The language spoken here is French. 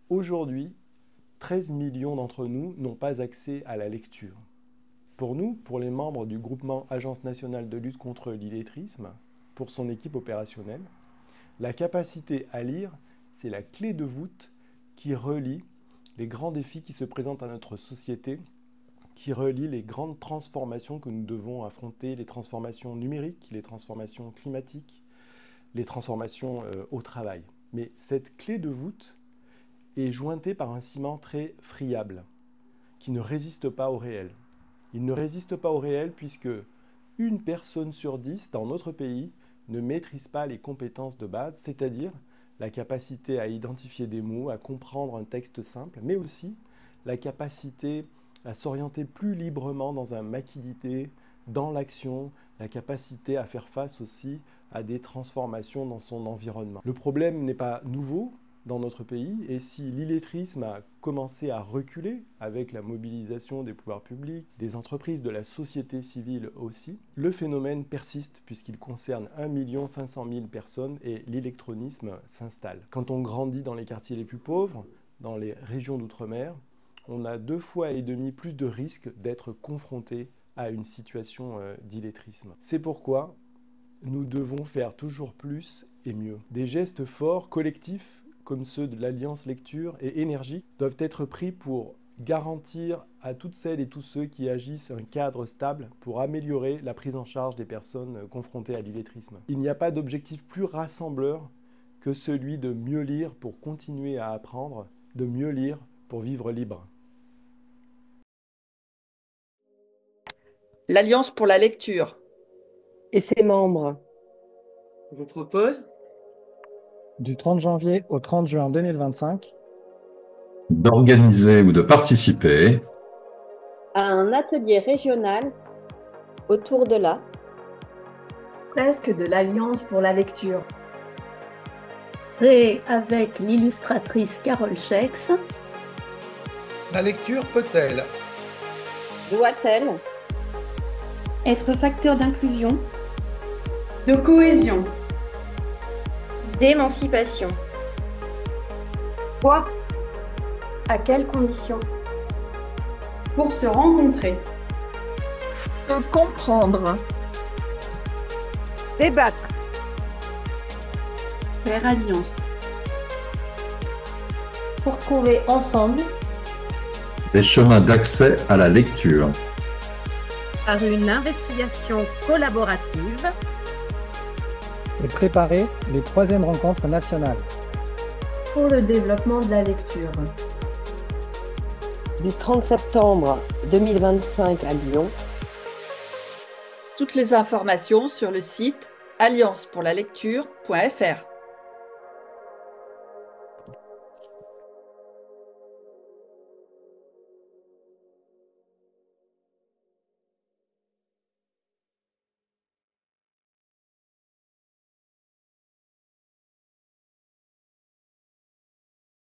Aujourd'hui, 13 millions d'entre nous n'ont pas accès à la lecture. Pour nous, pour les membres du groupement Agence nationale de lutte contre l'illettrisme, pour son équipe opérationnelle, la capacité à lire, c'est la clé de voûte qui relie les grands défis qui se présentent à notre société, qui relie les grandes transformations que nous devons affronter, les transformations numériques, les transformations climatiques, les transformations au travail. Mais cette clé de voûte est jointée par un ciment très friable, qui ne résiste pas au réel. Il ne résiste pas au réel puisque une personne sur 10 dans notre pays ne maîtrise pas les compétences de base, c'est-à-dire la capacité à identifier des mots, à comprendre un texte simple, mais aussi la capacité à s'orienter plus librement dans un maquis-d'idées, dans l'action, la capacité à faire face aussi à des transformations dans son environnement. Le problème n'est pas nouveau dans notre pays, et si l'illettrisme a commencé à reculer avec la mobilisation des pouvoirs publics, des entreprises, de la société civile aussi, le phénomène persiste puisqu'il concerne 1 500 000 personnes et l'électronisme s'installe. Quand on grandit dans les quartiers les plus pauvres, dans les régions d'outre-mer, on a 2,5 fois plus de risques d'être confronté à une situation d'illettrisme. C'est pourquoi nous devons faire toujours plus et mieux. Des gestes forts, collectifs, comme ceux de l'Alliance Lecture et Énergie, doivent être pris pour garantir à toutes celles et tous ceux qui agissent un cadre stable pour améliorer la prise en charge des personnes confrontées à l'illettrisme. Il n'y a pas d'objectif plus rassembleur que celui de mieux lire pour continuer à apprendre, de mieux lire pour vivre libre. L'Alliance pour la lecture et ses membres vous propose du 30 janvier au 30 juin 2025 d'organiser ou de participer à un atelier régional autour de la fresque de l'Alliance pour la lecture, créée avec l'illustratrice Carole Schex. La lecture peut-elle, doit-elle être facteur d'inclusion, de cohésion, d'émancipation? Quoi? À quelles conditions? Pour se rencontrer, de comprendre, débattre, faire alliance, pour trouver ensemble des chemins d'accès à la lecture. Par une investigation collaborative et préparer les 3e rencontres nationales pour le développement de la lecture. Du 30 septembre 2025 à Lyon. Toutes les informations sur le site alliancepourlalecture.fr.